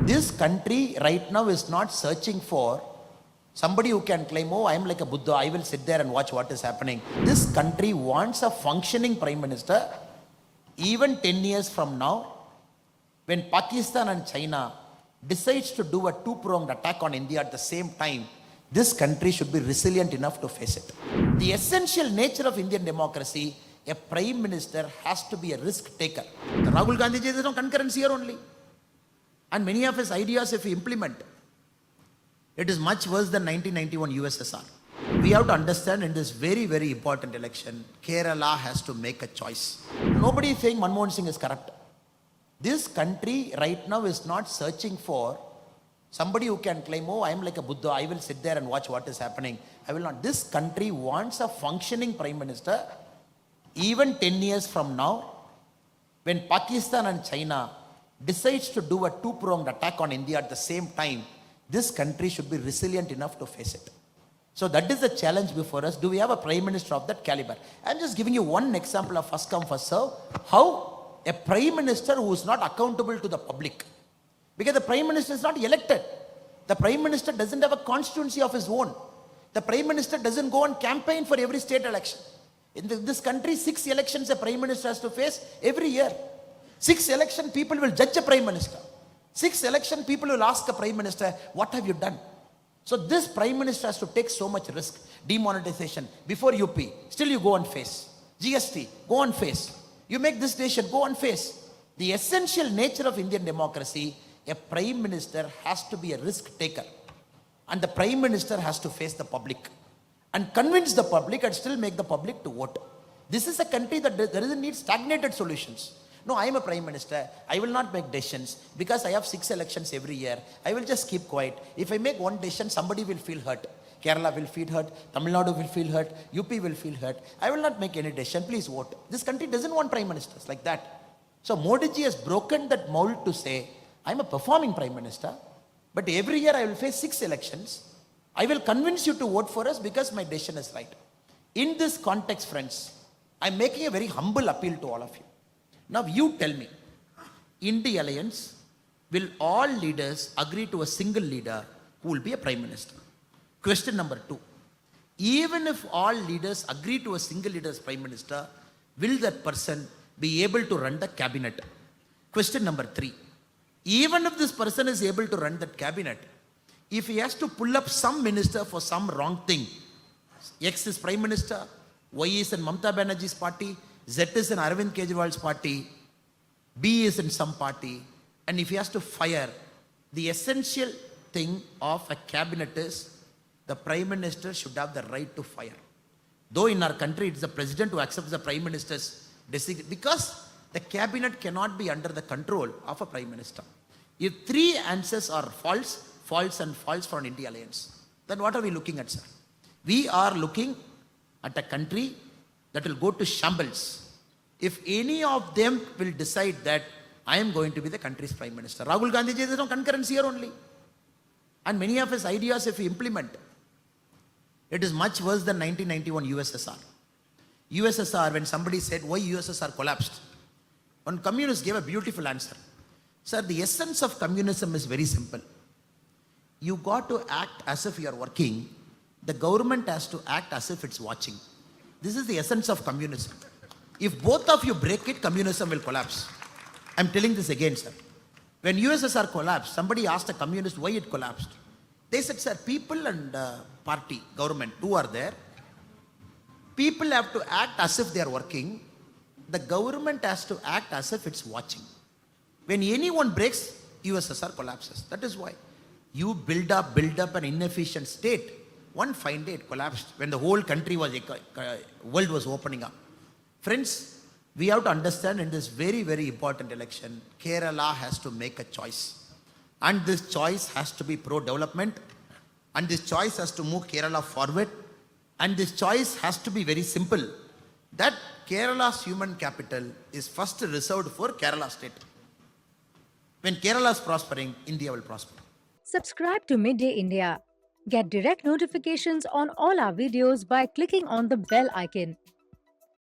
This country right now is not searching for somebody who can claim, oh, I am like a Buddha, I will sit there and watch what is happening. This country wants a functioning Prime Minister. Even 10 years from now, when Pakistan and China decides to do a two-pronged attack on India at the same time, this country should be resilient enough to face it. The essential nature of Indian democracy, a Prime Minister has to be a risk taker. Rahul Gandhi ji, there is no concurrence here only. And many of his ideas, if we implement, it is much worse than 1991 USSR. We have to understand in this very, very important election, Kerala has to make a choice. Nobody is saying Manmohan Singh is corrupt. This country right now is not searching for somebody who can claim, oh, I am like a Buddha, I will sit there and watch what is happening. I will not. This country wants a functioning Prime Minister. Even 10 years from now, when Pakistan and China decides to do a two-pronged attack on India at the same time, this country should be resilient enough to face it. So that is the challenge before us. Do we have a Prime Minister of that caliber? I'm just giving you one example of first come, first serve. How a Prime Minister who is not accountable to the public. Because the Prime Minister is not elected. The Prime Minister doesn't have a constituency of his own. The Prime Minister doesn't go on campaign for every state election. In this country, 6 elections a Prime Minister has to face every year. 6 election people will judge a Prime Minister. 6 election people will ask a Prime Minister, what have you done? So this Prime Minister has to take so much risk. Demonetization, before UP, still you go and face. GST, go and face. You make this decision, go and face. The essential nature of Indian democracy, a Prime Minister has to be a risk taker. And the Prime Minister has to face the public. And convince the public and still make the public to vote. This is a country that doesn't need stagnated solutions. No, I am a Prime Minister. I will not make decisions because I have 6 elections every year. I will just keep quiet. If I make one decision, somebody will feel hurt. Kerala will feel hurt. Tamil Nadu will feel hurt. UP will feel hurt. I will not make any decision. Please vote. This country doesn't want Prime Ministers like that. So Modi ji has broken that mold to say, I am a performing Prime Minister, but every year I will face 6 elections. I will convince you to vote for us because my decision is right. In this context, friends, I am making a very humble appeal to all of you. Now you tell me, in the alliance, will all leaders agree to a single leader who will be a Prime Minister? Question number 2. Even if all leaders agree to a single leader as Prime Minister, will that person be able to run the cabinet? Question number 3. Even if this person is able to run that cabinet, if he has to pull up some minister for some wrong thing, X is Prime Minister, Y is in Mamata Banerjee's party, Z is in Arvind Kejriwal's party, B is in some party, and if he has to fire, the essential thing of a cabinet is the Prime Minister should have the right to fire. Though in our country it's the President who accepts the Prime Minister's decision, because the cabinet cannot be under the control of a Prime Minister. If 3 answers are false, false and false for an India alliance, then what are we looking at, sir? We are looking at a country that will go to shambles if any of them will decide that I am going to be the country's Prime Minister. Rahul Gandhi ji, there is no concurrence here only. And many of his ideas, if we implement, it is much worse than 1991 USSR. USSR, when somebody said, why USSR collapsed? One communist gave a beautiful answer. Sir, the essence of communism is very simple. You got to act as if you are working. The government has to act as if it's watching. This is the essence of communism. If both of you break it, communism will collapse. I'm telling this again, sir. When USSR collapsed, somebody asked a communist why it collapsed. They said, sir, people and party, government, 2 are there. People have to act as if they are working. The government has to act as if it's watching. When anyone breaks, USSR collapses. That is why. You build up an inefficient state. One fine day it collapsed when the whole country was, world was opening up. Friends, we have to understand in this very, very important election, Kerala has to make a choice. And this choice has to be pro-development. And this choice has to move Kerala forward. And this choice has to be very simple. That Kerala's human capital is first reserved for Kerala state. When Kerala is prospering, India will prosper. Subscribe to Midday India. Get direct notifications on all our videos by clicking on the bell icon.